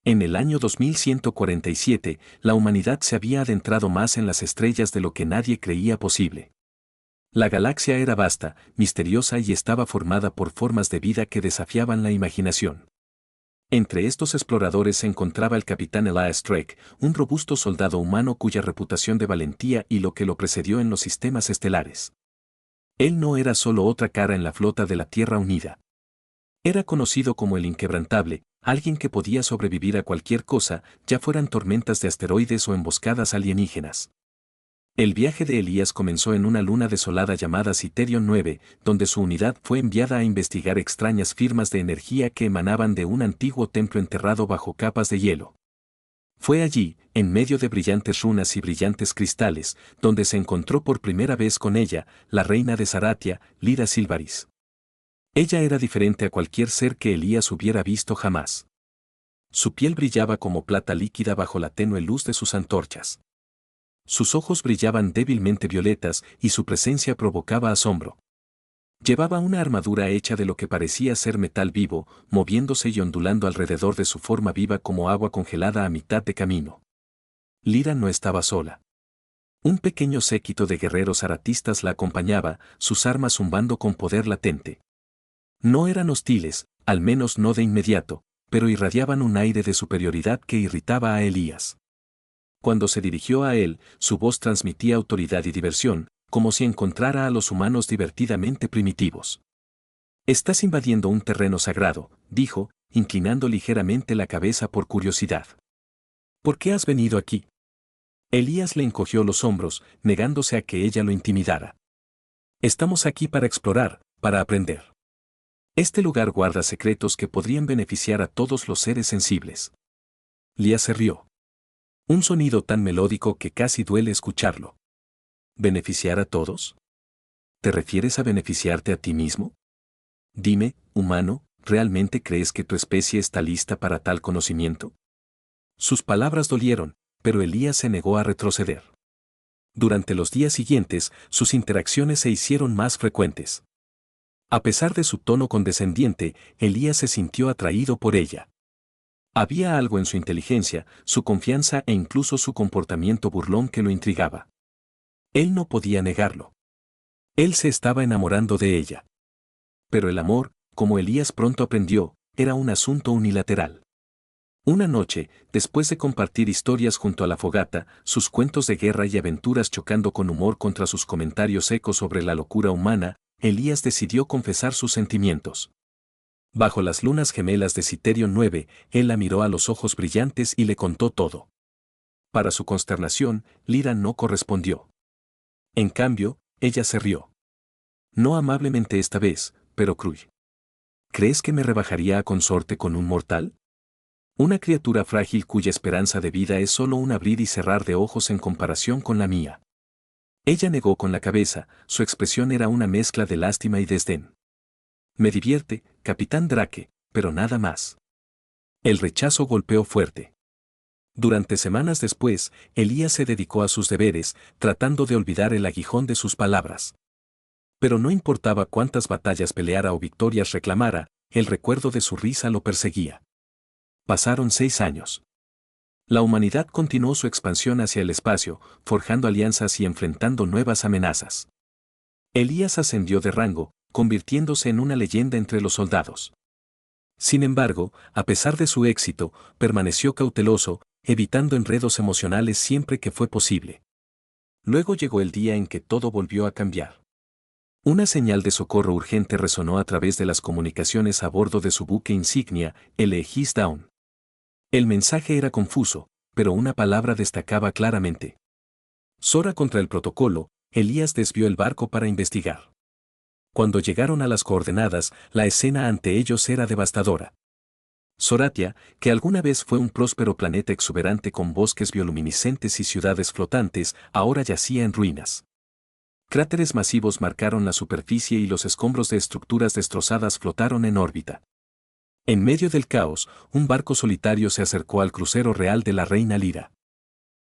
En el año 2147, la humanidad se había adentrado más en las estrellas de lo que nadie creía posible. La galaxia era vasta, misteriosa y estaba formada por formas de vida que desafiaban la imaginación. Entre estos exploradores se encontraba el capitán Elias Drake, un robusto soldado humano cuya reputación de valentía y lo que lo precedió en los sistemas estelares. Él no era solo otra cara en la flota de la Tierra Unida. Era conocido como el Inquebrantable, alguien que podía sobrevivir a cualquier cosa, ya fueran tormentas de asteroides o emboscadas alienígenas. El viaje de Elías comenzó en una luna desolada llamada Citerion 9, donde su unidad fue enviada a investigar extrañas firmas de energía que emanaban de un antiguo templo enterrado bajo capas de hielo. Fue allí, en medio de brillantes runas y brillantes cristales, donde se encontró por primera vez con ella, la reina de Zaratia, Lyra Silvaris. Ella era diferente a cualquier ser que Elías hubiera visto jamás. Su piel brillaba como plata líquida bajo la tenue luz de sus antorchas. Sus ojos brillaban débilmente violetas y su presencia provocaba asombro. Llevaba una armadura hecha de lo que parecía ser metal vivo, moviéndose y ondulando alrededor de su forma viva como agua congelada a mitad de camino. Lyra no estaba sola. Un pequeño séquito de guerreros zaratistas la acompañaba, sus armas zumbando con poder latente. No eran hostiles, al menos no de inmediato, pero irradiaban un aire de superioridad que irritaba a Elías. Cuando se dirigió a él, su voz transmitía autoridad y diversión, como si encontrara a los humanos divertidamente primitivos. «Estás invadiendo un terreno sagrado», dijo, inclinando ligeramente la cabeza por curiosidad. «¿Por qué has venido aquí?» Elías le encogió los hombros, negándose a que ella lo intimidara. «Estamos aquí para explorar, para aprender. Este lugar guarda secretos que podrían beneficiar a todos los seres sensibles». Lía se rió. Un sonido tan melódico que casi duele escucharlo. ¿Beneficiar a todos? ¿Te refieres a beneficiarte a ti mismo? Dime, humano, ¿realmente crees que tu especie está lista para tal conocimiento? Sus palabras dolieron, pero Elías se negó a retroceder. Durante los días siguientes, sus interacciones se hicieron más frecuentes. A pesar de su tono condescendiente, Elías se sintió atraído por ella. Había algo en su inteligencia, su confianza e incluso su comportamiento burlón que lo intrigaba. Él no podía negarlo. Él se estaba enamorando de ella. Pero el amor, como Elías pronto aprendió, era un asunto unilateral. Una noche, después de compartir historias junto a la fogata, sus cuentos de guerra y aventuras chocando con humor contra sus comentarios secos sobre la locura humana, Elías decidió confesar sus sentimientos. Bajo las lunas gemelas de Citerion 9, él la miró a los ojos brillantes y le contó todo. Para su consternación, Lyra no correspondió. En cambio, ella se rió. No amablemente esta vez, pero cruel. ¿Crees que me rebajaría a consorte con un mortal? Una criatura frágil cuya esperanza de vida es solo un abrir y cerrar de ojos en comparación con la mía. Ella negó con la cabeza, su expresión era una mezcla de lástima y desdén. Me divierte, capitán Drake, pero nada más. El rechazo golpeó fuerte. Durante semanas después, Elías se dedicó a sus deberes, tratando de olvidar el aguijón de sus palabras. Pero no importaba cuántas batallas peleara o victorias reclamara, el recuerdo de su risa lo perseguía. Pasaron 6 años. La humanidad continuó su expansión hacia el espacio, forjando alianzas y enfrentando nuevas amenazas. Elías ascendió de rango, convirtiéndose en una leyenda entre los soldados. Sin embargo, a pesar de su éxito, permaneció cauteloso, evitando enredos emocionales siempre que fue posible. Luego llegó el día en que todo volvió a cambiar. Una señal de socorro urgente resonó a través de las comunicaciones a bordo de su buque insignia, el Aegis Dawn. El mensaje era confuso, pero una palabra destacaba claramente. Sora contra el protocolo, Elías desvió el barco para investigar. Cuando llegaron a las coordenadas, la escena ante ellos era devastadora. Zoratia, que alguna vez fue un próspero planeta exuberante con bosques bioluminiscentes y ciudades flotantes, ahora yacía en ruinas. Cráteres masivos marcaron la superficie y los escombros de estructuras destrozadas flotaron en órbita. En medio del caos, un barco solitario se acercó al crucero real de la reina Lyra.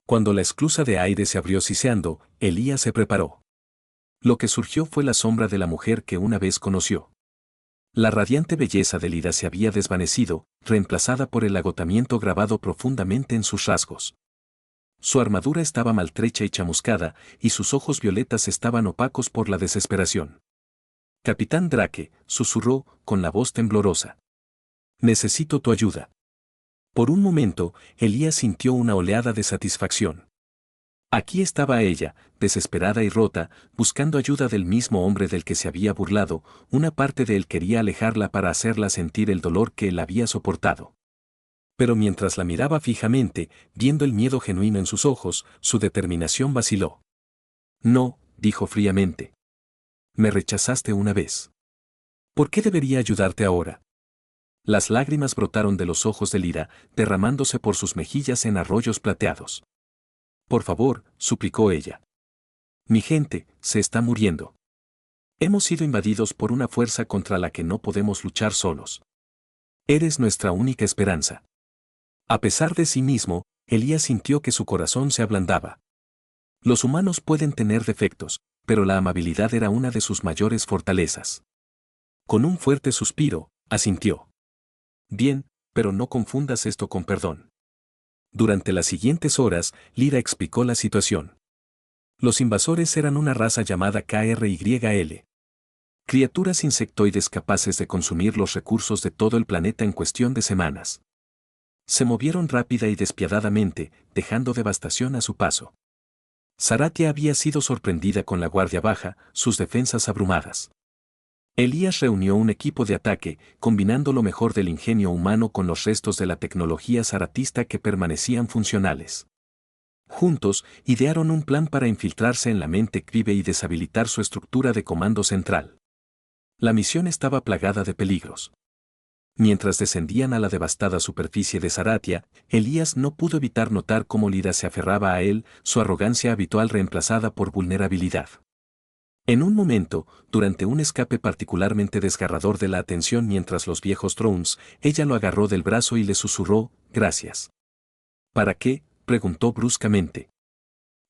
Cuando la esclusa de aire se abrió siseando, Elías se preparó. Lo que surgió fue la sombra de la mujer que una vez conoció. La radiante belleza de Lira se había desvanecido, reemplazada por el agotamiento grabado profundamente en sus rasgos. Su armadura estaba maltrecha y chamuscada, y sus ojos violetas estaban opacos por la desesperación. Capitán Drake, susurró, con la voz temblorosa. Necesito tu ayuda. Por un momento, Elías sintió una oleada de satisfacción. Aquí estaba ella, desesperada y rota, buscando ayuda del mismo hombre del que se había burlado, una parte de él quería alejarla para hacerla sentir el dolor que él había soportado. Pero mientras la miraba fijamente, viendo el miedo genuino en sus ojos, su determinación vaciló. No, dijo fríamente. Me rechazaste una vez. ¿Por qué debería ayudarte ahora? Las lágrimas brotaron de los ojos de Lira, derramándose por sus mejillas en arroyos plateados. Por favor, suplicó ella. Mi gente se está muriendo. Hemos sido invadidos por una fuerza contra la que no podemos luchar solos. Eres nuestra única esperanza. A pesar de sí mismo, Elías sintió que su corazón se ablandaba. Los humanos pueden tener defectos, pero la amabilidad era una de sus mayores fortalezas. Con un fuerte suspiro, asintió. Bien, pero no confundas esto con perdón. Durante las siguientes horas, Lira explicó la situación. Los invasores eran una raza llamada KRYL. Criaturas insectoides capaces de consumir los recursos de todo el planeta en cuestión de semanas. Se movieron rápida y despiadadamente, dejando devastación a su paso. Zaratia había sido sorprendida con la guardia baja, sus defensas abrumadas. Elías reunió un equipo de ataque, combinando lo mejor del ingenio humano con los restos de la tecnología zaratista que permanecían funcionales. Juntos, idearon un plan para infiltrarse en la mente Cribe y deshabilitar su estructura de comando central. La misión estaba plagada de peligros. Mientras descendían a la devastada superficie de Zaratia, Elías no pudo evitar notar cómo Lira se aferraba a él, su arrogancia habitual reemplazada por vulnerabilidad. En un momento, durante un escape particularmente desgarrador de la atención mientras los viejos drones, ella lo agarró del brazo y le susurró, «Gracias». «¿Para qué?», preguntó bruscamente.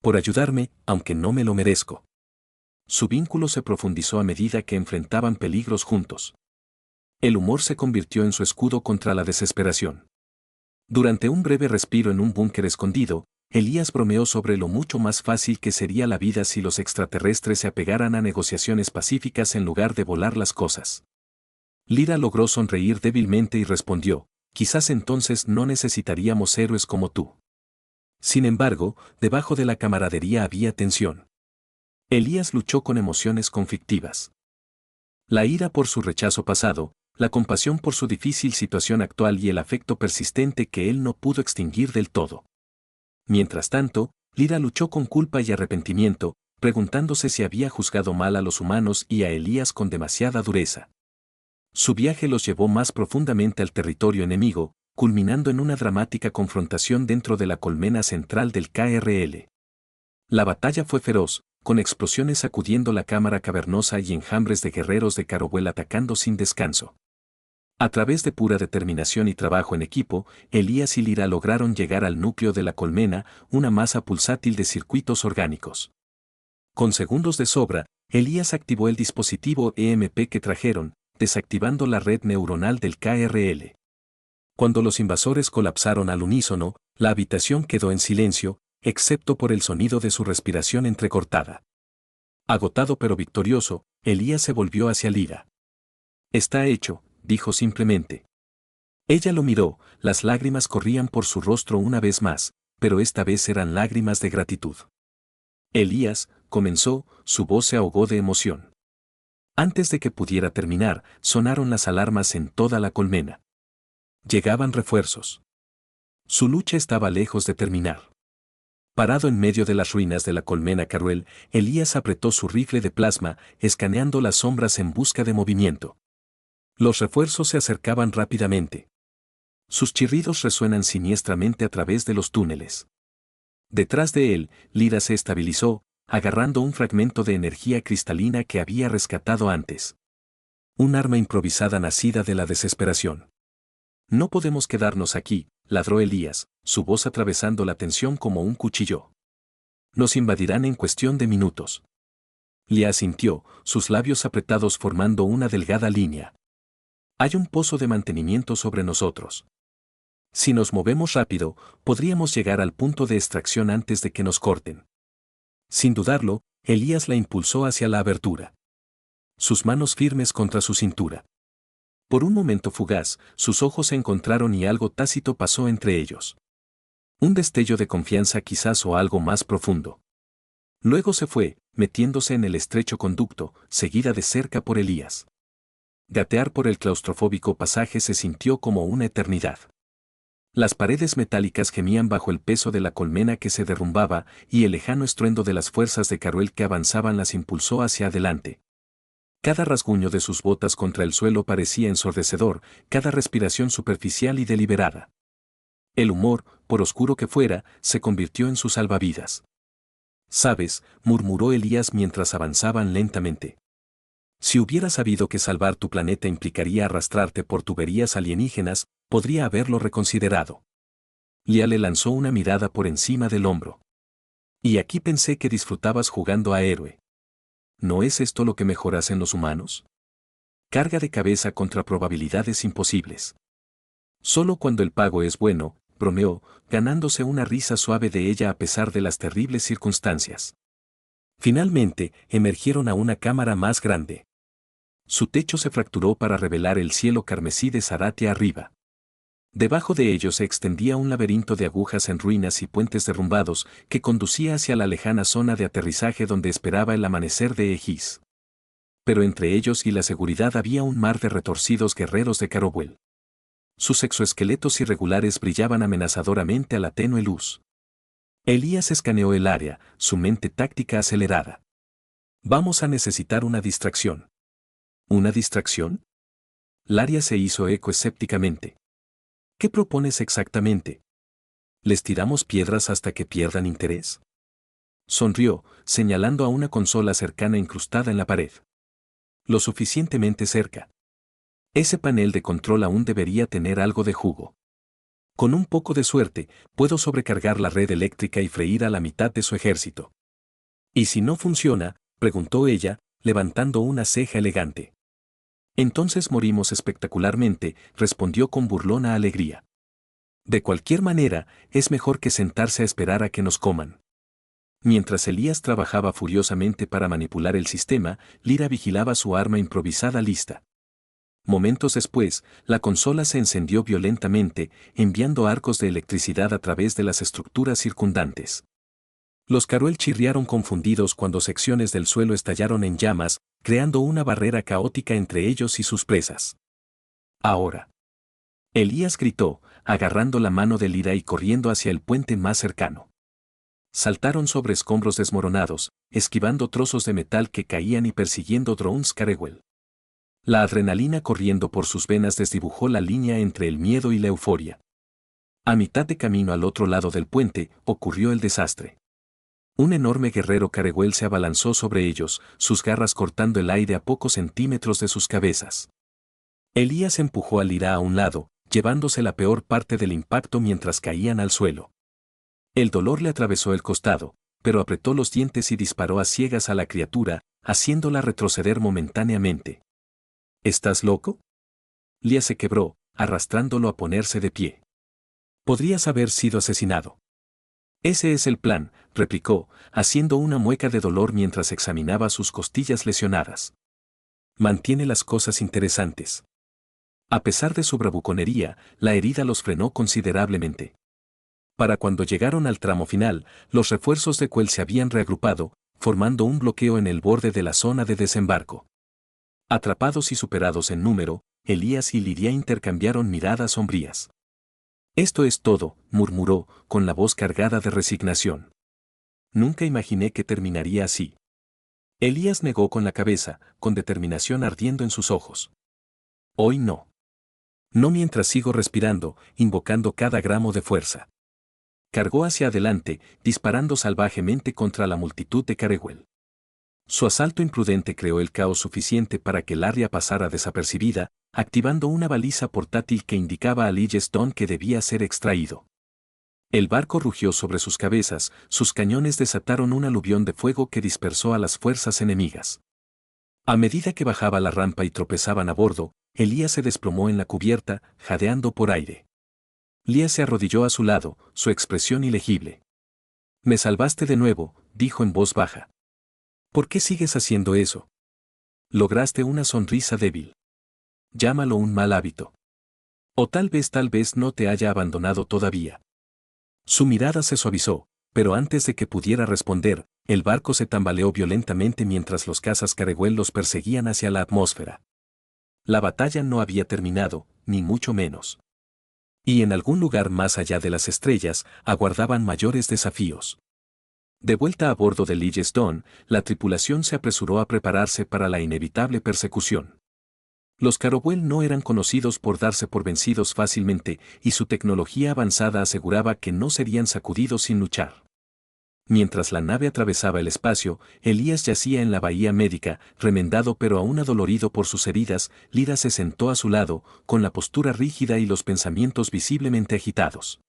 «Por ayudarme, aunque no me lo merezco». Su vínculo se profundizó a medida que enfrentaban peligros juntos. El humor se convirtió en su escudo contra la desesperación. Durante un breve respiro en un búnker escondido, Elías bromeó sobre lo mucho más fácil que sería la vida si los extraterrestres se apegaran a negociaciones pacíficas en lugar de volar las cosas. Lira logró sonreír débilmente y respondió, quizás entonces no necesitaríamos héroes como tú. Sin embargo, debajo de la camaradería había tensión. Elías luchó con emociones conflictivas. La ira por su rechazo pasado, la compasión por su difícil situación actual y el afecto persistente que él no pudo extinguir del todo. Mientras tanto, Lira luchó con culpa y arrepentimiento, preguntándose si había juzgado mal a los humanos y a Elías con demasiada dureza. Su viaje los llevó más profundamente al territorio enemigo, culminando en una dramática confrontación dentro de la colmena central del KRL. La batalla fue feroz, con explosiones sacudiendo la cámara cavernosa y enjambres de guerreros de Carowell atacando sin descanso. A través de pura determinación y trabajo en equipo, Elías y Lira lograron llegar al núcleo de la colmena, una masa pulsátil de circuitos orgánicos. Con segundos de sobra, Elías activó el dispositivo EMP que trajeron, desactivando la red neuronal del KRL. Cuando los invasores colapsaron al unísono, la habitación quedó en silencio, excepto por el sonido de su respiración entrecortada. Agotado pero victorioso, Elías se volvió hacia Lira. «Está hecho», dijo simplemente. Ella lo miró, las lágrimas corrían por su rostro una vez más, pero esta vez eran lágrimas de gratitud. Elías, comenzó, su voz se ahogó de emoción. Antes de que pudiera terminar, sonaron las alarmas en toda la colmena. Llegaban refuerzos. Su lucha estaba lejos de terminar. Parado en medio de las ruinas de la colmena Carowell, Elías apretó su rifle de plasma, escaneando las sombras en busca de movimiento. Los refuerzos se acercaban rápidamente. Sus chirridos resuenan siniestramente a través de los túneles. Detrás de él, Lira se estabilizó, agarrando un fragmento de energía cristalina que había rescatado antes. Un arma improvisada nacida de la desesperación. «No podemos quedarnos aquí», ladró Elías, su voz atravesando la tensión como un cuchillo. «Nos invadirán en cuestión de minutos». Lira asintió, sus labios apretados formando una delgada línea. Hay un pozo de mantenimiento sobre nosotros. Si nos movemos rápido, podríamos llegar al punto de extracción antes de que nos corten. Sin dudarlo, Elías la impulsó hacia la abertura. Sus manos firmes contra su cintura. Por un momento fugaz, sus ojos se encontraron y algo tácito pasó entre ellos. Un destello de confianza quizás o algo más profundo. Luego se fue, metiéndose en el estrecho conducto, seguida de cerca por Elías. Gatear por el claustrofóbico pasaje se sintió como una eternidad. Las paredes metálicas gemían bajo el peso de la colmena que se derrumbaba y el lejano estruendo de las fuerzas de Caruel que avanzaban las impulsó hacia adelante. Cada rasguño de sus botas contra el suelo parecía ensordecedor, cada respiración superficial y deliberada. El humor, por oscuro que fuera, se convirtió en su salvavidas. «¿Sabes?», murmuró Elías mientras avanzaban lentamente. «Si hubiera sabido que salvar tu planeta implicaría arrastrarte por tuberías alienígenas, podría haberlo reconsiderado». Lia le lanzó una mirada por encima del hombro. «Y aquí pensé que disfrutabas jugando a héroe. ¿No es esto lo que mejoras en los humanos? Carga de cabeza contra probabilidades imposibles». «Solo cuando el pago es bueno», bromeó, ganándose una risa suave de ella a pesar de las terribles circunstancias. Finalmente, emergieron a una cámara más grande. Su techo se fracturó para revelar el cielo carmesí de Zaratia arriba. Debajo de ellos se extendía un laberinto de agujas en ruinas y puentes derrumbados que conducía hacia la lejana zona de aterrizaje donde esperaba el amanecer de Egis. Pero entre ellos y la seguridad había un mar de retorcidos guerreros de Carobuel. Sus exoesqueletos irregulares brillaban amenazadoramente a la tenue luz. Elías escaneó el área, su mente táctica acelerada. «Vamos a necesitar una distracción». ¿Una distracción? Laria se hizo eco escépticamente. ¿Qué propones exactamente? ¿Les tiramos piedras hasta que pierdan interés? Sonrió, señalando a una consola cercana incrustada en la pared. Lo suficientemente cerca. Ese panel de control aún debería tener algo de jugo. Con un poco de suerte, puedo sobrecargar la red eléctrica y freír a la mitad de su ejército. ¿Y si no funciona?, preguntó ella, levantando una ceja elegante. Entonces morimos espectacularmente, respondió con burlona alegría. De cualquier manera, es mejor que sentarse a esperar a que nos coman. Mientras Elías trabajaba furiosamente para manipular el sistema, Lyra vigilaba su arma improvisada lista. Momentos después, la consola se encendió violentamente, enviando arcos de electricidad a través de las estructuras circundantes. Los Caruel chirriaron confundidos cuando secciones del suelo estallaron en llamas, creando una barrera caótica entre ellos y sus presas. «Ahora». Elías gritó, agarrando la mano de Lyra y corriendo hacia el puente más cercano. Saltaron sobre escombros desmoronados, esquivando trozos de metal que caían y persiguiendo drones Carobuel. La adrenalina corriendo por sus venas desdibujó la línea entre el miedo y la euforia. A mitad de camino al otro lado del puente, ocurrió el desastre. Un enorme guerrero Carobuel se abalanzó sobre ellos, sus garras cortando el aire a pocos centímetros de sus cabezas. Elías empujó a Lyra a un lado, llevándose la peor parte del impacto mientras caían al suelo. El dolor le atravesó el costado, pero apretó los dientes y disparó a ciegas a la criatura, haciéndola retroceder momentáneamente. ¿Estás loco? Lia se quebró, arrastrándolo a ponerse de pie. Podrías haber sido asesinado. Ese es el plan, replicó, haciendo una mueca de dolor mientras examinaba sus costillas lesionadas. Mantiene las cosas interesantes. A pesar de su bravuconería, la herida los frenó considerablemente. Para cuando llegaron al tramo final, los refuerzos de Quell se habían reagrupado, formando un bloqueo en el borde de la zona de desembarco. Atrapados y superados en número, Elías y Lyra intercambiaron miradas sombrías. «Esto es todo», murmuró, con la voz cargada de resignación. «Nunca imaginé que terminaría así». Elías negó con la cabeza, con determinación ardiendo en sus ojos. «Hoy no. No mientras sigo respirando, invocando cada gramo de fuerza». Cargó hacia adelante, disparando salvajemente contra la multitud de Carobuel. Su asalto imprudente creó el caos suficiente para que Laria pasara desapercibida, activando una baliza portátil que indicaba a Stone que debía ser extraído. El barco rugió sobre sus cabezas, sus cañones desataron un aluvión de fuego que dispersó a las fuerzas enemigas. A medida que bajaba la rampa y tropezaban a bordo, Elías se desplomó en la cubierta, jadeando por aire. Lía se arrodilló a su lado, su expresión ilegible. Me salvaste de nuevo, dijo en voz baja. ¿Por qué sigues haciendo eso? Lograste una sonrisa débil. Llámalo un mal hábito. O tal vez no te haya abandonado todavía. Su mirada se suavizó, pero antes de que pudiera responder, el barco se tambaleó violentamente mientras los cazas Carewell los perseguían hacia la atmósfera. La batalla no había terminado, ni mucho menos. Y en algún lugar más allá de las estrellas, aguardaban mayores desafíos. De vuelta a bordo del Liljes Dawn, la tripulación se apresuró a prepararse para la inevitable persecución. Los Carowell no eran conocidos por darse por vencidos fácilmente, y su tecnología avanzada aseguraba que no serían sacudidos sin luchar. Mientras la nave atravesaba el espacio, Elías yacía en la bahía médica, remendado pero aún adolorido por sus heridas. Lyra se sentó a su lado, con la postura rígida y los pensamientos visiblemente agitados.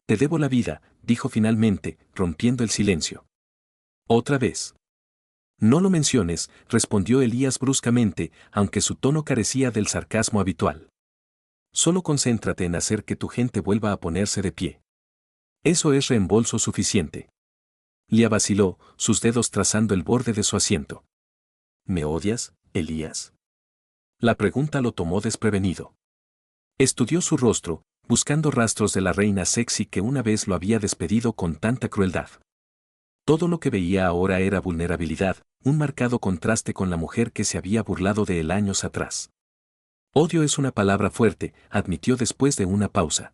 Te debo la vida, dijo finalmente, rompiendo el silencio. ¿Otra vez? No lo menciones, respondió Elías bruscamente, aunque su tono carecía del sarcasmo habitual. Solo concéntrate en hacer que tu gente vuelva a ponerse de pie. Eso es reembolso suficiente. Lía vaciló, sus dedos trazando el borde de su asiento. ¿Me odias, Elías? La pregunta lo tomó desprevenido. Estudió su rostro, buscando rastros de la reina sexy que una vez lo había despedido con tanta crueldad. Todo lo que veía ahora era vulnerabilidad, un marcado contraste con la mujer que se había burlado de él años atrás. Odio es una palabra fuerte, admitió después de una pausa.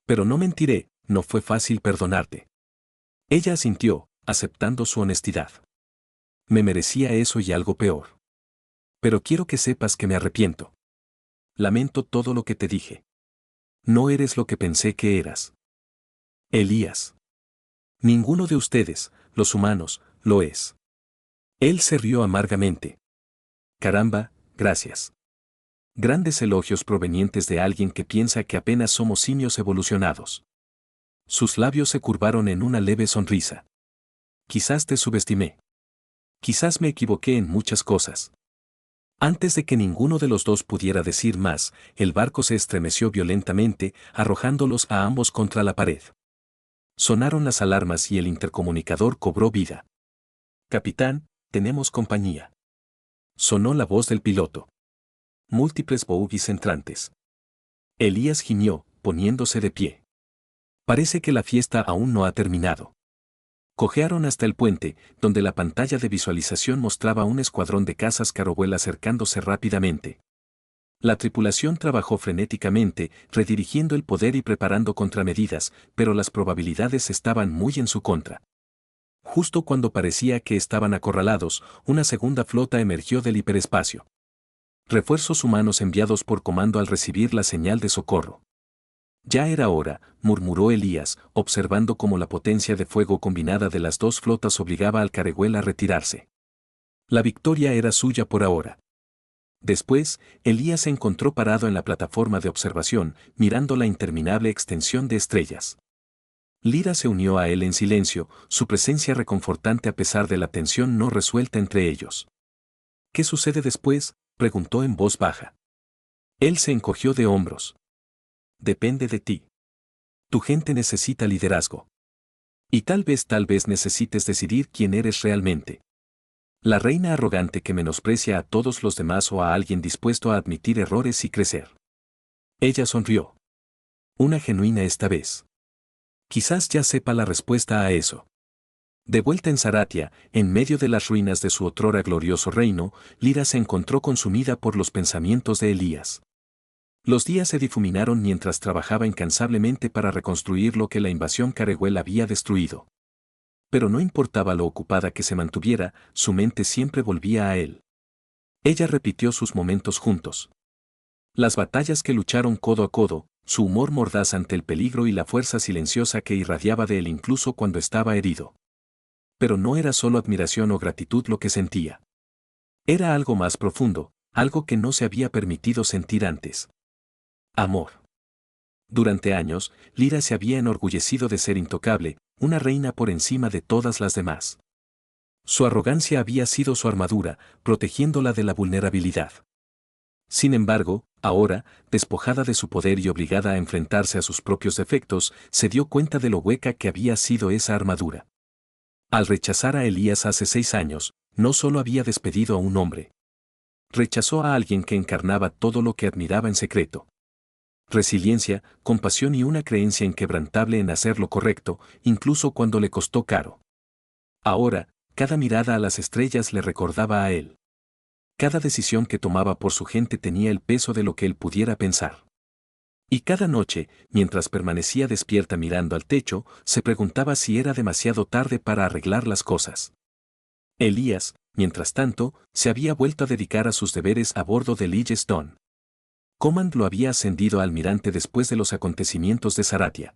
Pero no mentiré, no fue fácil perdonarte. Ella asintió, aceptando su honestidad. Me merecía eso y algo peor. Pero quiero que sepas que me arrepiento. Lamento todo lo que te dije. No eres lo que pensé que eras. Elías. Ninguno de ustedes, los humanos, lo es. Él se rió amargamente. Caramba, gracias. Grandes elogios provenientes de alguien que piensa que apenas somos simios evolucionados. Sus labios se curvaron en una leve sonrisa. Quizás te subestimé. Quizás me equivoqué en muchas cosas. Antes de que ninguno de los dos pudiera decir más, el barco se estremeció violentamente, arrojándolos a ambos contra la pared. Sonaron las alarmas y el intercomunicador cobró vida. Capitán, tenemos compañía. Sonó la voz del piloto. Múltiples bogies entrantes. Elías gimió, poniéndose de pie. Parece que la fiesta aún no ha terminado. Cojearon hasta el puente, donde la pantalla de visualización mostraba un escuadrón de cazas Carowell acercándose rápidamente. La tripulación trabajó frenéticamente, redirigiendo el poder y preparando contramedidas, pero las probabilidades estaban muy en su contra. Justo cuando parecía que estaban acorralados, una segunda flota emergió del hiperespacio. Refuerzos humanos enviados por comando al recibir la señal de socorro. Ya era hora, murmuró Elías, observando cómo la potencia de fuego combinada de las dos flotas obligaba al Carewell a retirarse. La victoria era suya por ahora. Después, Elías se encontró parado en la plataforma de observación, mirando la interminable extensión de estrellas. Lyra se unió a él en silencio, su presencia reconfortante a pesar de la tensión no resuelta entre ellos. ¿Qué sucede después?, preguntó en voz baja. Él se encogió de hombros. Depende de ti. Tu gente necesita liderazgo. Y tal vez necesites decidir quién eres realmente. La reina arrogante que menosprecia a todos los demás o a alguien dispuesto a admitir errores y crecer. Ella sonrió. Una genuina esta vez. Quizás ya sepa la respuesta a eso. De vuelta en Zaratia, en medio de las ruinas de su otrora glorioso reino, Lyra se encontró consumida por los pensamientos de Elías. Los días se difuminaron mientras trabajaba incansablemente para reconstruir lo que la invasión Carewell había destruido. Pero no importaba lo ocupada que se mantuviera, su mente siempre volvía a él. Ella repitió sus momentos juntos. Las batallas que lucharon codo a codo, su humor mordaz ante el peligro y la fuerza silenciosa que irradiaba de él incluso cuando estaba herido. Pero no era solo admiración o gratitud lo que sentía. Era algo más profundo, algo que no se había permitido sentir antes. Amor. Durante años, Lyra se había enorgullecido de ser intocable, una reina por encima de todas las demás. Su arrogancia había sido su armadura, protegiéndola de la vulnerabilidad. Sin embargo, ahora, despojada de su poder y obligada a enfrentarse a sus propios defectos, se dio cuenta de lo hueca que había sido esa armadura. Al rechazar a Elías hace 6 años, no solo había despedido a un hombre. Rechazó a alguien que encarnaba todo lo que admiraba en secreto. Resiliencia, compasión y una creencia inquebrantable en hacer lo correcto, incluso cuando le costó caro. Ahora, cada mirada a las estrellas le recordaba a él. Cada decisión que tomaba por su gente tenía el peso de lo que él pudiera pensar. Y cada noche, mientras permanecía despierta mirando al techo, se preguntaba si era demasiado tarde para arreglar las cosas. Elías, mientras tanto, se había vuelto a dedicar a sus deberes a bordo del Ille Stone. Command lo había ascendido a almirante después de los acontecimientos de Zaratia.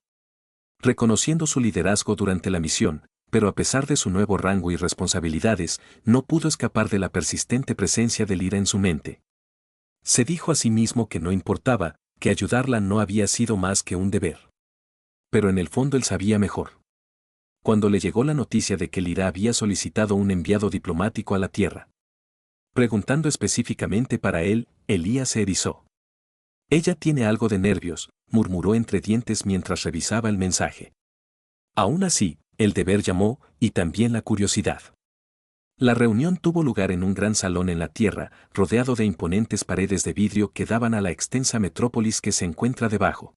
Reconociendo su liderazgo durante la misión, pero a pesar de su nuevo rango y responsabilidades, no pudo escapar de la persistente presencia del ira en su mente. Se dijo a sí mismo que no importaba, que ayudarla no había sido más que un deber. Pero en el fondo él sabía mejor. Cuando le llegó la noticia de que Lyra había solicitado un enviado diplomático a la Tierra, preguntando específicamente para él, Elías se erizó. Ella tiene algo de nervios, murmuró entre dientes mientras revisaba el mensaje. Aún así, el deber llamó, y también la curiosidad. La reunión tuvo lugar en un gran salón en la Tierra, rodeado de imponentes paredes de vidrio que daban a la extensa metrópolis que se encuentra debajo.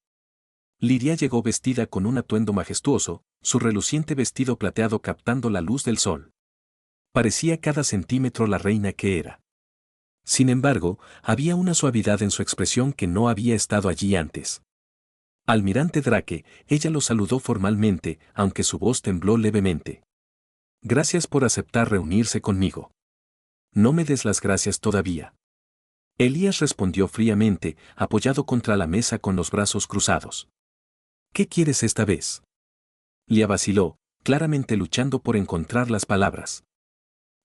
Lyra llegó vestida con un atuendo majestuoso, su reluciente vestido plateado captando la luz del sol. Parecía cada centímetro la reina que era. Sin embargo, había una suavidad en su expresión que no había estado allí antes. Almirante Drake, ella lo saludó formalmente, aunque su voz tembló levemente. Gracias por aceptar reunirse conmigo. No me des las gracias todavía. Elías respondió fríamente, apoyado contra la mesa con los brazos cruzados. ¿Qué quieres esta vez? Lia vaciló, claramente luchando por encontrar las palabras.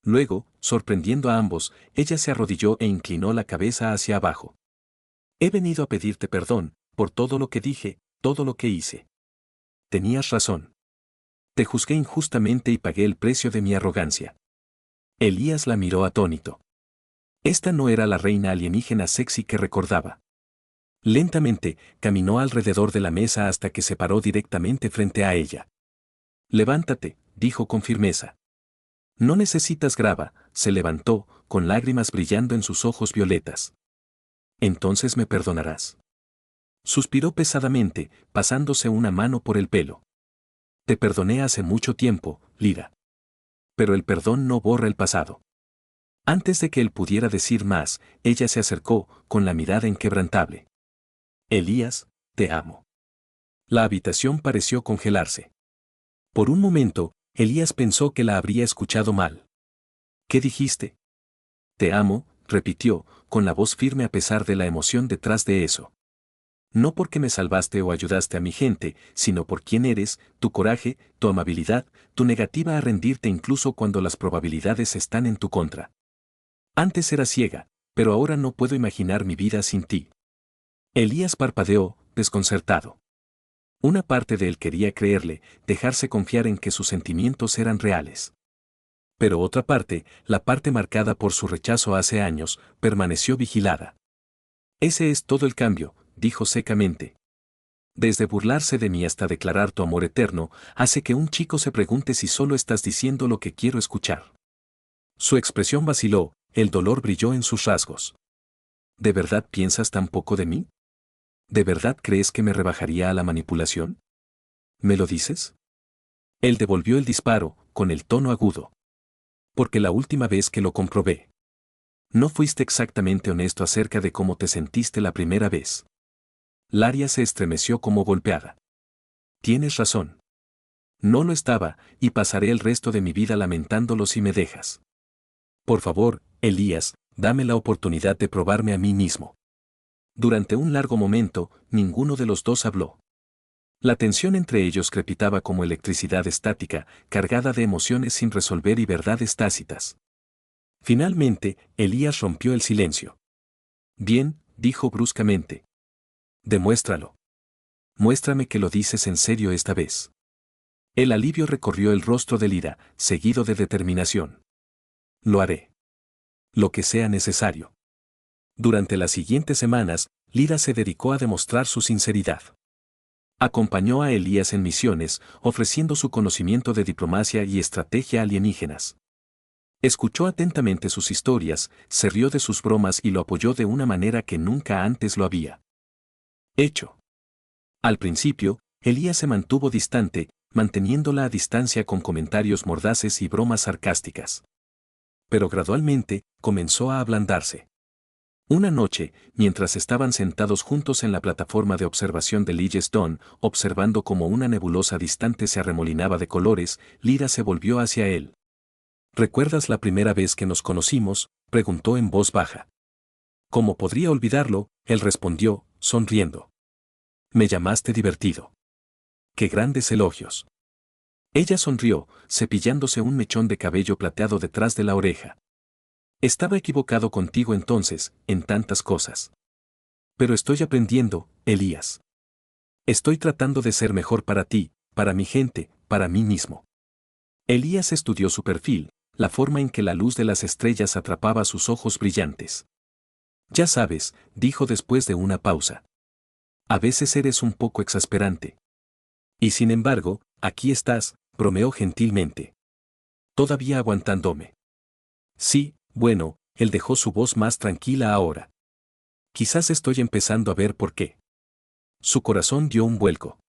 Luego, sorprendiendo a ambos, ella se arrodilló e inclinó la cabeza hacia abajo. He venido a pedirte perdón, por todo lo que dije, todo lo que hice. Tenías razón. Te juzgué injustamente y pagué el precio de mi arrogancia. Elías la miró atónito. Esta no era la reina alienígena sexy que recordaba. Lentamente, caminó alrededor de la mesa hasta que se paró directamente frente a ella. Levántate, dijo con firmeza. No necesitas grava, se levantó, con lágrimas brillando en sus ojos violetas. Entonces me perdonarás. Suspiró pesadamente, pasándose una mano por el pelo. Te perdoné hace mucho tiempo, Lyra. Pero el perdón no borra el pasado. Antes de que él pudiera decir más, ella se acercó, con la mirada inquebrantable. Elías, te amo. La habitación pareció congelarse. Por un momento, Elías pensó que la habría escuchado mal. ¿Qué dijiste? Te amo, repitió, con la voz firme a pesar de la emoción detrás de eso. No porque me salvaste o ayudaste a mi gente, sino por quién eres, tu coraje, tu amabilidad, tu negativa a rendirte incluso cuando las probabilidades están en tu contra. Antes era ciega, pero ahora no puedo imaginar mi vida sin ti. Elías parpadeó, desconcertado. Una parte de él quería creerle, dejarse confiar en que sus sentimientos eran reales. Pero otra parte, la parte marcada por su rechazo hace años, permaneció vigilada. Ese es todo el cambio, dijo secamente. Desde burlarse de mí hasta declarar tu amor eterno, hace que un chico se pregunte si solo estás diciendo lo que quiero escuchar. Su expresión vaciló, el dolor brilló en sus rasgos. ¿De verdad piensas tan poco de mí? ¿De verdad crees que me rebajaría a la manipulación? ¿Me lo dices? Él devolvió el disparo, con el tono agudo. Porque la última vez que lo comprobé. No fuiste exactamente honesto acerca de cómo te sentiste la primera vez. Laria se estremeció como golpeada. Tienes razón. No lo estaba, y pasaré el resto de mi vida lamentándolo si me dejas. Por favor, Elías, dame la oportunidad de probarme a mí mismo. Durante un largo momento, ninguno de los dos habló. La tensión entre ellos crepitaba como electricidad estática, cargada de emociones sin resolver y verdades tácitas. Finalmente, Elías rompió el silencio. Bien, dijo bruscamente. Demuéstralo. Muéstrame que lo dices en serio esta vez. El alivio recorrió el rostro de Lyra, seguido de determinación. Lo haré. Lo que sea necesario. Durante las siguientes semanas, Lyra se dedicó a demostrar su sinceridad. Acompañó a Elías en misiones, ofreciendo su conocimiento de diplomacia y estrategia alienígenas. Escuchó atentamente sus historias, se rió de sus bromas y lo apoyó de una manera que nunca antes lo había hecho. Al principio, Elías se mantuvo distante, manteniéndola a distancia con comentarios mordaces y bromas sarcásticas. Pero gradualmente, comenzó a ablandarse. Una noche, mientras estaban sentados juntos en la plataforma de observación de Lilles Dawn, observando cómo una nebulosa distante se arremolinaba de colores, Lyra se volvió hacia él. ¿Recuerdas la primera vez que nos conocimos?, preguntó en voz baja. ¿Cómo podría olvidarlo?, él respondió, sonriendo. Me llamaste divertido. ¡Qué grandes elogios! Ella sonrió, cepillándose un mechón de cabello plateado detrás de la oreja. Estaba equivocado contigo entonces, en tantas cosas. Pero estoy aprendiendo, Elías. Estoy tratando de ser mejor para ti, para mi gente, para mí mismo. Elías estudió su perfil, la forma en que la luz de las estrellas atrapaba sus ojos brillantes. Ya sabes, dijo después de una pausa. A veces eres un poco exasperante. Y sin embargo, aquí estás, bromeó gentilmente. Todavía aguantándome. Sí, bueno, él dejó su voz más tranquila ahora. Quizás estoy empezando a ver por qué. Su corazón dio un vuelco.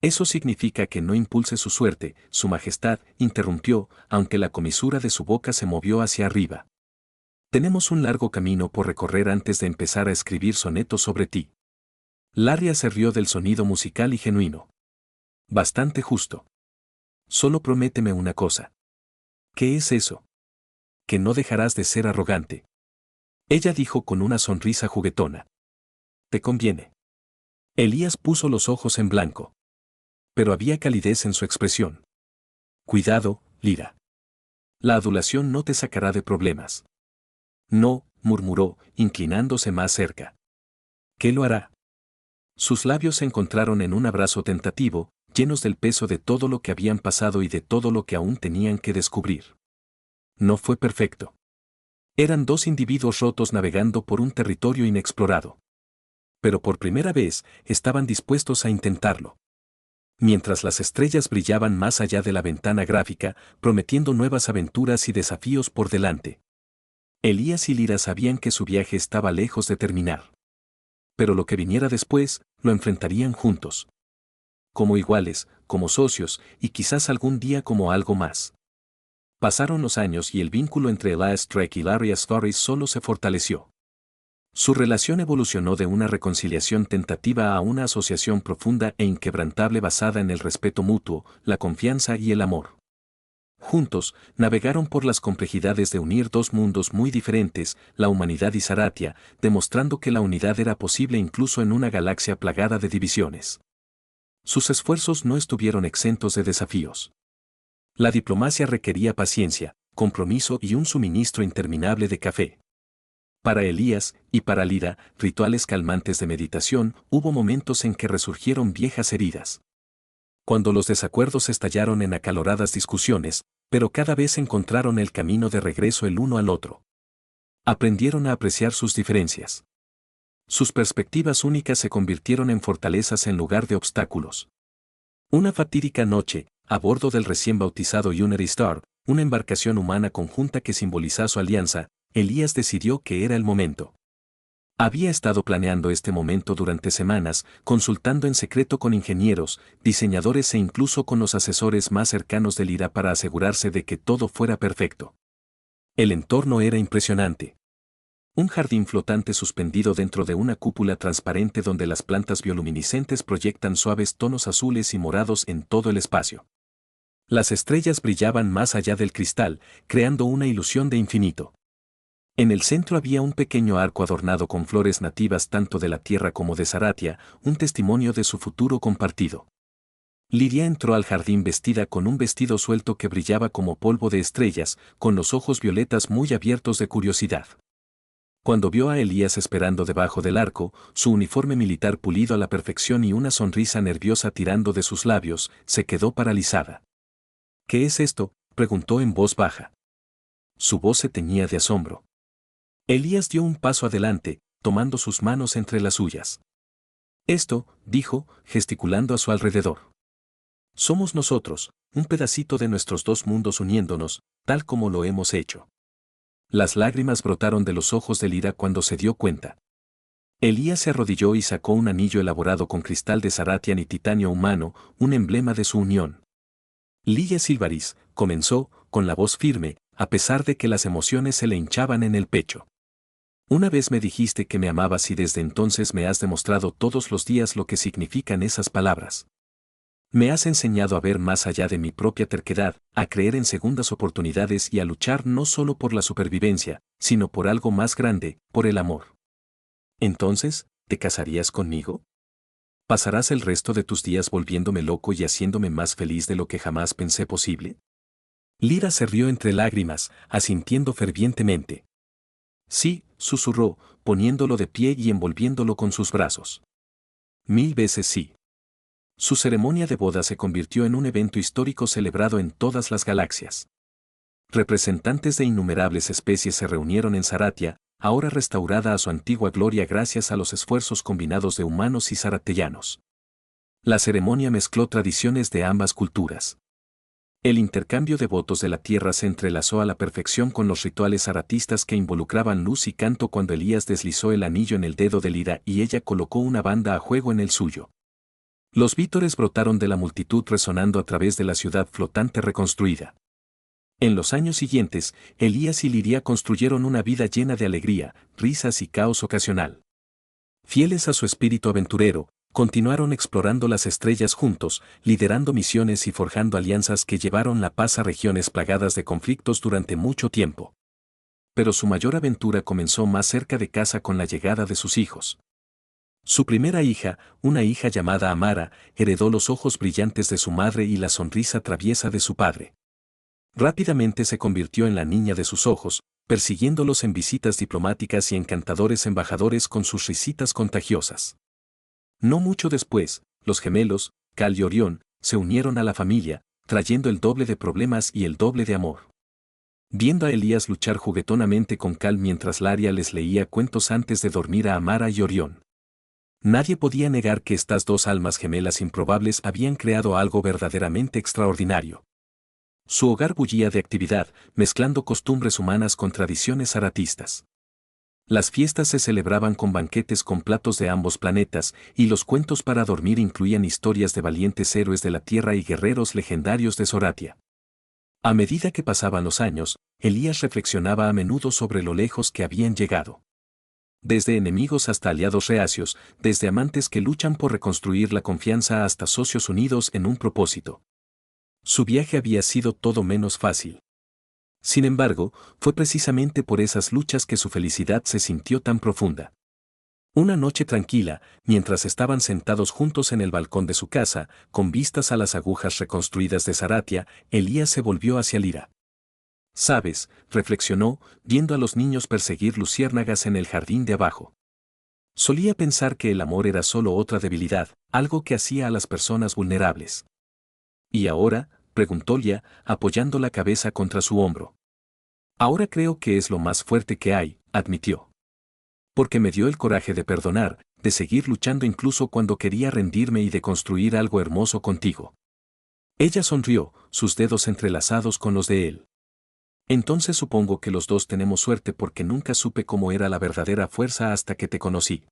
Eso significa que no impulse su suerte, su majestad, interrumpió, aunque la comisura de su boca se movió hacia arriba. Tenemos un largo camino por recorrer antes de empezar a escribir sonetos sobre ti. Larria se rió del sonido musical y genuino. Bastante justo. Solo prométeme una cosa. ¿Qué es eso? Que no dejarás de ser arrogante. Ella dijo con una sonrisa juguetona. Te conviene. Elías puso los ojos en blanco. Pero había calidez en su expresión. Cuidado, Lyra. La adulación no te sacará de problemas. No, murmuró, inclinándose más cerca. ¿Qué lo hará? Sus labios se encontraron en un abrazo tentativo, llenos del peso de todo lo que habían pasado y de todo lo que aún tenían que descubrir. No fue perfecto. Eran dos individuos rotos navegando por un territorio inexplorado. Pero por primera vez, estaban dispuestos a intentarlo. Mientras las estrellas brillaban más allá de la ventana gráfica, prometiendo nuevas aventuras y desafíos por delante. Elías y Lyra sabían que su viaje estaba lejos de terminar. Pero lo que viniera después, lo enfrentarían juntos. Como iguales, como socios, y quizás algún día como algo más. Pasaron los años y el vínculo entre Elias Drake y Larry Stories solo se fortaleció. Su relación evolucionó de una reconciliación tentativa a una asociación profunda e inquebrantable basada en el respeto mutuo, la confianza y el amor. Juntos, navegaron por las complejidades de unir dos mundos muy diferentes, la humanidad y Zaratia, demostrando que la unidad era posible incluso en una galaxia plagada de divisiones. Sus esfuerzos no estuvieron exentos de desafíos. La diplomacia requería paciencia, compromiso y un suministro interminable de café. Para Elías, y para Lyra, rituales calmantes de meditación, hubo momentos en que resurgieron viejas heridas. Cuando los desacuerdos estallaron en acaloradas discusiones, pero cada vez encontraron el camino de regreso el uno al otro. Aprendieron a apreciar sus diferencias. Sus perspectivas únicas se convirtieron en fortalezas en lugar de obstáculos. Una fatídica noche, a bordo del recién bautizado Unity Star, una embarcación humana conjunta que simboliza su alianza, Elías decidió que era el momento. Había estado planeando este momento durante semanas, consultando en secreto con ingenieros, diseñadores e incluso con los asesores más cercanos de Lyra para asegurarse de que todo fuera perfecto. El entorno era impresionante. Un jardín flotante suspendido dentro de una cúpula transparente donde las plantas bioluminiscentes proyectan suaves tonos azules y morados en todo el espacio. Las estrellas brillaban más allá del cristal, creando una ilusión de infinito. En el centro había un pequeño arco adornado con flores nativas tanto de la tierra como de Zaratia, un testimonio de su futuro compartido. Lyra entró al jardín vestida con un vestido suelto que brillaba como polvo de estrellas, con los ojos violetas muy abiertos de curiosidad. Cuando vio a Elías esperando debajo del arco, su uniforme militar pulido a la perfección y una sonrisa nerviosa tirando de sus labios, se quedó paralizada. ¿Qué es esto?, preguntó en voz baja. Su voz se teñía de asombro. Elías dio un paso adelante, tomando sus manos entre las suyas. Esto, dijo, gesticulando a su alrededor. Somos nosotros, un pedacito de nuestros dos mundos uniéndonos, tal como lo hemos hecho. Las lágrimas brotaron de los ojos de Lira cuando se dio cuenta. Elías se arrodilló y sacó un anillo elaborado con cristal de Saratian y titanio humano, un emblema de su unión. Lilla Silvaris, comenzó, con la voz firme, a pesar de que las emociones se le hinchaban en el pecho. Una vez me dijiste que me amabas y desde entonces me has demostrado todos los días lo que significan esas palabras. Me has enseñado a ver más allá de mi propia terquedad, a creer en segundas oportunidades y a luchar no solo por la supervivencia, sino por algo más grande, por el amor. Entonces, ¿te casarías conmigo? ¿Pasarás el resto de tus días volviéndome loco y haciéndome más feliz de lo que jamás pensé posible? Lira se rió entre lágrimas, asintiendo fervientemente. Sí, susurró, poniéndolo de pie y envolviéndolo con sus brazos. 1000 veces sí. Su ceremonia de boda se convirtió en un evento histórico celebrado en todas las galaxias. Representantes de innumerables especies se reunieron en Zaratia, ahora restaurada a su antigua gloria gracias a los esfuerzos combinados de humanos y zaratellanos. La ceremonia mezcló tradiciones de ambas culturas. El intercambio de votos de la tierra se entrelazó a la perfección con los rituales zaratistas que involucraban luz y canto cuando Elías deslizó el anillo en el dedo de Lira y ella colocó una banda a juego en el suyo. Los vítores brotaron de la multitud resonando a través de la ciudad flotante reconstruida. En los años siguientes, Elías y Liria construyeron una vida llena de alegría, risas y caos ocasional. Fieles a su espíritu aventurero, continuaron explorando las estrellas juntos, liderando misiones y forjando alianzas que llevaron la paz a regiones plagadas de conflictos durante mucho tiempo. Pero su mayor aventura comenzó más cerca de casa con la llegada de sus hijos. Su primera hija, una hija llamada Amara, heredó los ojos brillantes de su madre y la sonrisa traviesa de su padre. Rápidamente se convirtió en la niña de sus ojos, persiguiéndolos en visitas diplomáticas y encantadores embajadores con sus risitas contagiosas. No mucho después, los gemelos, Cal y Orión, se unieron a la familia, trayendo el doble de problemas y el doble de amor. Viendo a Elías luchar juguetonamente con Cal mientras Laria les leía cuentos antes de dormir a Amara y Orión. Nadie podía negar que estas dos almas gemelas improbables habían creado algo verdaderamente extraordinario. Su hogar bullía de actividad, mezclando costumbres humanas con tradiciones zaratistas. Las fiestas se celebraban con banquetes con platos de ambos planetas, y los cuentos para dormir incluían historias de valientes héroes de la Tierra y guerreros legendarios de Zoratia. A medida que pasaban los años, Elías reflexionaba a menudo sobre lo lejos que habían llegado. Desde enemigos hasta aliados reacios, desde amantes que luchan por reconstruir la confianza hasta socios unidos en un propósito. Su viaje había sido todo menos fácil. Sin embargo, fue precisamente por esas luchas que su felicidad se sintió tan profunda. Una noche tranquila, mientras estaban sentados juntos en el balcón de su casa, con vistas a las agujas reconstruidas de Zaratia, Elías se volvió hacia Lira. «Sabes», reflexionó, viendo a los niños perseguir luciérnagas en el jardín de abajo. Solía pensar que el amor era solo otra debilidad, algo que hacía a las personas vulnerables. «¿Y ahora?», preguntó Lía, apoyando la cabeza contra su hombro. «Ahora creo que es lo más fuerte que hay», admitió. «Porque me dio el coraje de perdonar, de seguir luchando incluso cuando quería rendirme y de construir algo hermoso contigo». Ella sonrió, sus dedos entrelazados con los de él. «Entonces supongo que los dos tenemos suerte porque nunca supe cómo era la verdadera fuerza hasta que te conocí».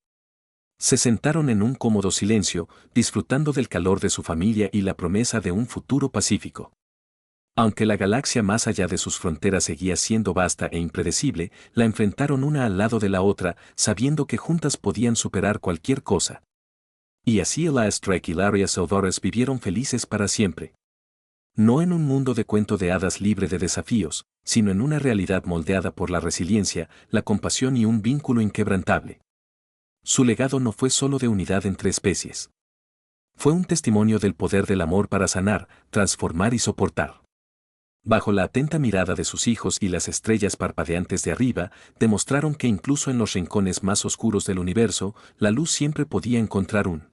Se sentaron en un cómodo silencio, disfrutando del calor de su familia y la promesa de un futuro pacífico. Aunque la galaxia más allá de sus fronteras seguía siendo vasta e impredecible, la enfrentaron una al lado de la otra, sabiendo que juntas podían superar cualquier cosa. Y así Elias Drake y Laria Seldores vivieron felices para siempre. No en un mundo de cuento de hadas libre de desafíos, sino en una realidad moldeada por la resiliencia, la compasión y un vínculo inquebrantable. Su legado no fue solo de unidad entre especies. Fue un testimonio del poder del amor para sanar, transformar y soportar. Bajo la atenta mirada de sus hijos y las estrellas parpadeantes de arriba, demostraron que incluso en los rincones más oscuros del universo, la luz siempre podía encontrar un